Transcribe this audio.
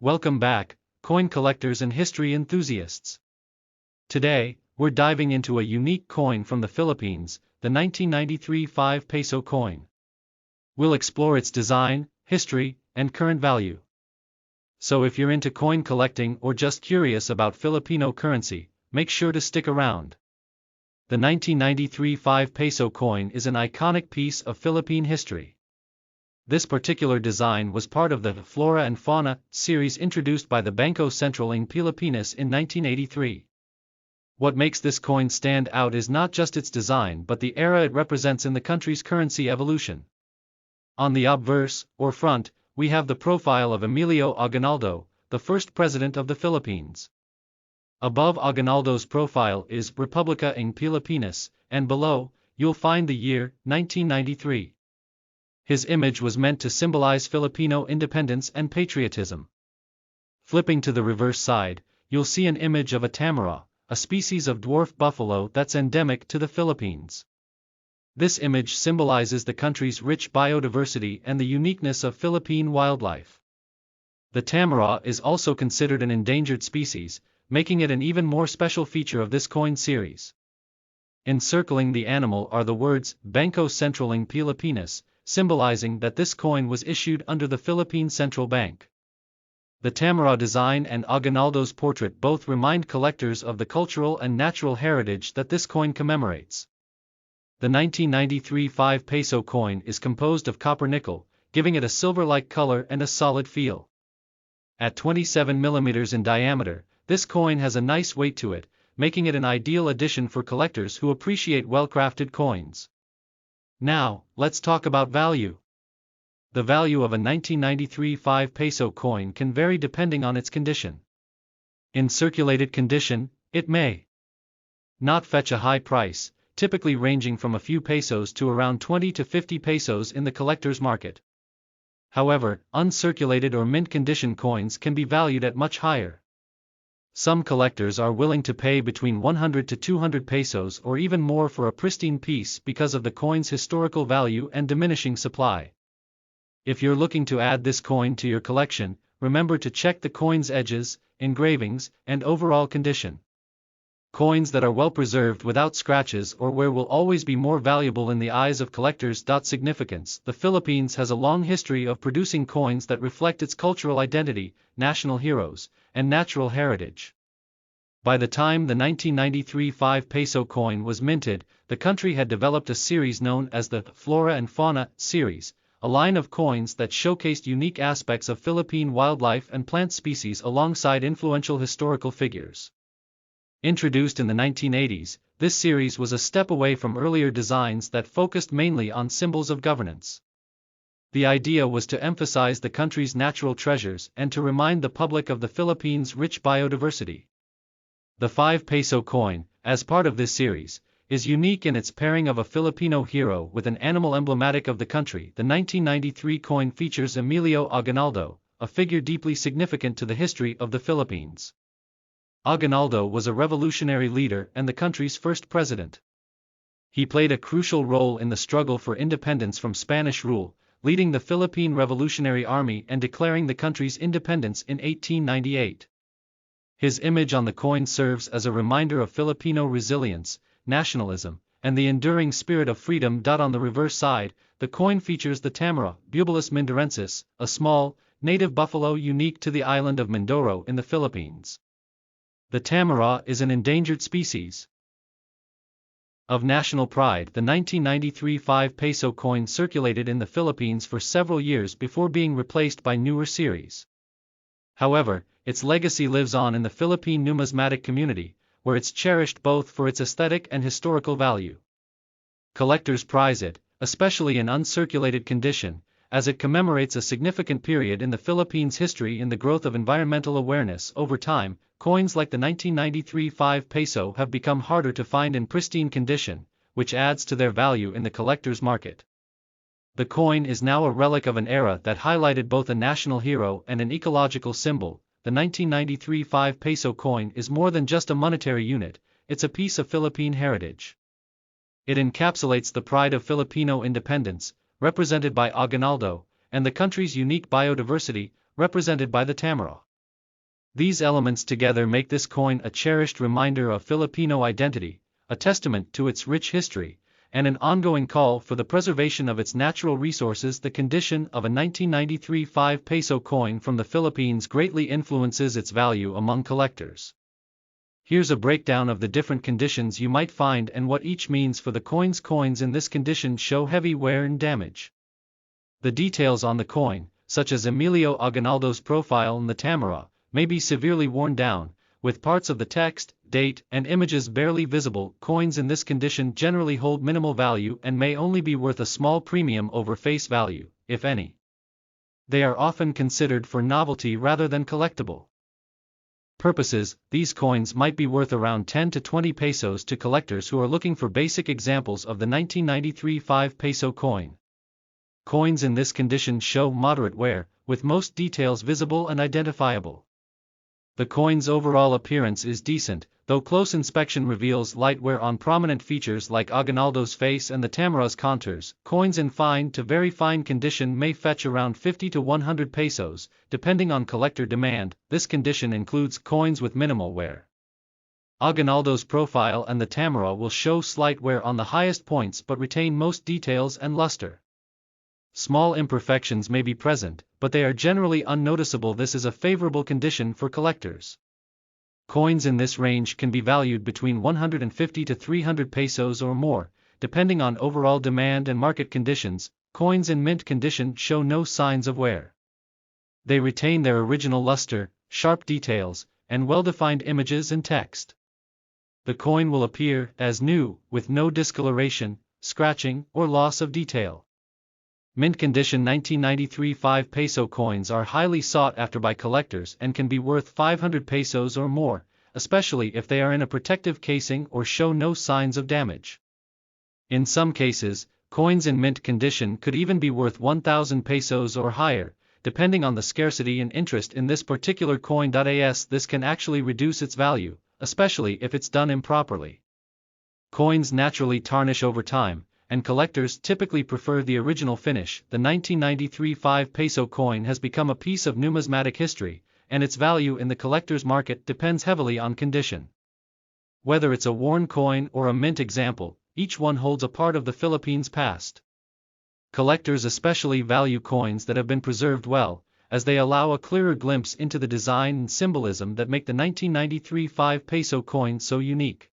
Welcome back, coin collectors and history enthusiasts. Today, we're diving into a unique coin from the Philippines, the 1993 5 peso coin. We'll explore its design, history, and current value. So if you're into coin collecting or just curious about Filipino currency, make sure to stick around. The 1993 5 peso coin is an iconic piece of Philippine history. This particular design was part of the Flora and Fauna series introduced by the Bangko Sentral ng Pilipinas in 1983. What makes this coin stand out is not just its design but the era it represents in the country's currency evolution. On the obverse, or front, we have the profile of Emilio Aguinaldo, the first president of the Philippines. Above Aguinaldo's profile is Republika ng Pilipinas, and below, you'll find the year, 1993. His image was meant to symbolize Filipino independence and patriotism. Flipping to the reverse side, you'll see an image of a tamaraw, a species of dwarf buffalo that's endemic to the Philippines. This image symbolizes the country's rich biodiversity and the uniqueness of Philippine wildlife. The tamaraw is also considered an endangered species, making it an even more special feature of this coin series. Encircling the animal are the words Bangko Sentral ng Pilipinas, symbolizing that this coin was issued under the Philippine Central Bank. The tamaraw design and Aguinaldo's portrait both remind collectors of the cultural and natural heritage that this coin commemorates. The 1993 5 peso coin is composed of copper nickel, giving it a silver-like color and a solid feel. At 27 mm in diameter, this coin has a nice weight to it, making it an ideal addition for collectors who appreciate well-crafted coins. Now, let's talk about value. The value of a 1993 5 peso coin can vary depending on its condition. In circulated condition, it may not fetch a high price, typically ranging from a few pesos to around 20 to 50 pesos in the collector's market. However, uncirculated or mint condition coins can be valued at much higher. Some collectors are willing to pay between 100 to 200 pesos or even more for a pristine piece because of the coin's historical value and diminishing supply. If you're looking to add this coin to your collection, remember to check the coin's edges, engravings, and overall condition. Coins that are well preserved without scratches or wear will always be more valuable in the eyes of collectors. Significance: the Philippines has a long history of producing coins that reflect its cultural identity, national heroes, and natural heritage. By the time the 1993 5 peso coin was minted, the country had developed a series known as the Flora and Fauna series, a line of coins that showcased unique aspects of Philippine wildlife and plant species alongside influential historical figures. Introduced in the 1980s, this series was a step away from earlier designs that focused mainly on symbols of governance. The idea was to emphasize the country's natural treasures and to remind the public of the Philippines' rich biodiversity. The 5 peso coin, as part of this series, is unique in its pairing of a Filipino hero with an animal emblematic of the country. The 1993 coin features Emilio Aguinaldo, a figure deeply significant to the history of the Philippines. Aguinaldo was a revolutionary leader and the country's first president. He played a crucial role in the struggle for independence from Spanish rule, leading the Philippine Revolutionary Army and declaring the country's independence in 1898. His image on the coin serves as a reminder of Filipino resilience, nationalism, and the enduring spirit of freedom. On the reverse side, the coin features the tamaraw, Bubalus mindorensis, a small, native buffalo unique to the island of Mindoro in the Philippines. The tamaraw is an endangered species. Of national pride, the 1993 5 peso coin circulated in the Philippines for several years before being replaced by newer series. However, its legacy lives on in the Philippine numismatic community, where it's cherished both for its aesthetic and historical value. Collectors prize it, especially in uncirculated condition, as it commemorates a significant period in the Philippines' history in the growth of environmental awareness. Over time, coins like the 1993 5 peso have become harder to find in pristine condition, which adds to their value in the collector's market. The coin is now a relic of an era that highlighted both a national hero and an ecological symbol. The 1993 5 peso coin is more than just a monetary unit, it's a piece of Philippine heritage. It encapsulates the pride of Filipino independence, represented by Aguinaldo, and the country's unique biodiversity, represented by the tamaraw. These elements together make this coin a cherished reminder of Filipino identity, a testament to its rich history, and an ongoing call for the preservation of its natural resources. The condition of a 1993 5 peso coin from the Philippines greatly influences its value among collectors. Here's a breakdown of the different conditions you might find and what each means for the coins. Coins in this condition show heavy wear and damage. The details on the coin, such as Emilio Aguinaldo's profile and the tamara, may be severely worn down, with parts of the text, date, and images barely visible. Coins in this condition generally hold minimal value and may only be worth a small premium over face value, if any. They are often considered for novelty rather than collectible purposes. These coins might be worth around 10 to 20 pesos to collectors who are looking for basic examples of the 1993 5 peso coin. Coins in this condition show moderate wear, with most details visible and identifiable. The coin's overall appearance is decent, though close inspection reveals light wear on prominent features like Aguinaldo's face and the tamara's contours. Coins in fine to very fine condition may fetch around 50 to 100 pesos, depending on collector demand. This condition includes coins with minimal wear. Aguinaldo's profile and the tamara will show slight wear on the highest points but retain most details and luster. Small imperfections may be present, but they are generally unnoticeable. This is a favorable condition for collectors. Coins in this range can be valued between 150 to 300 pesos or more, depending on overall demand and market conditions. Coins in mint condition show no signs of wear. They retain their original luster, sharp details, and well-defined images and text. The coin will appear as new, with no discoloration, scratching, or loss of detail. Mint condition 1993 5 peso coins are highly sought after by collectors and can be worth 500 pesos or more, especially if they are in a protective casing or show no signs of damage. In some cases, coins in mint condition could even be worth 1,000 pesos or higher, depending on the scarcity and interest in this particular coin. This can actually reduce its value, especially if it's done improperly. Coins naturally tarnish over time, and collectors typically prefer the original finish. The 1993 5 peso coin has become a piece of numismatic history, and its value in the collector's market depends heavily on condition. Whether it's a worn coin or a mint example, each one holds a part of the Philippines' past. Collectors especially value coins that have been preserved well, as they allow a clearer glimpse into the design and symbolism that make the 1993 5 peso coin so unique.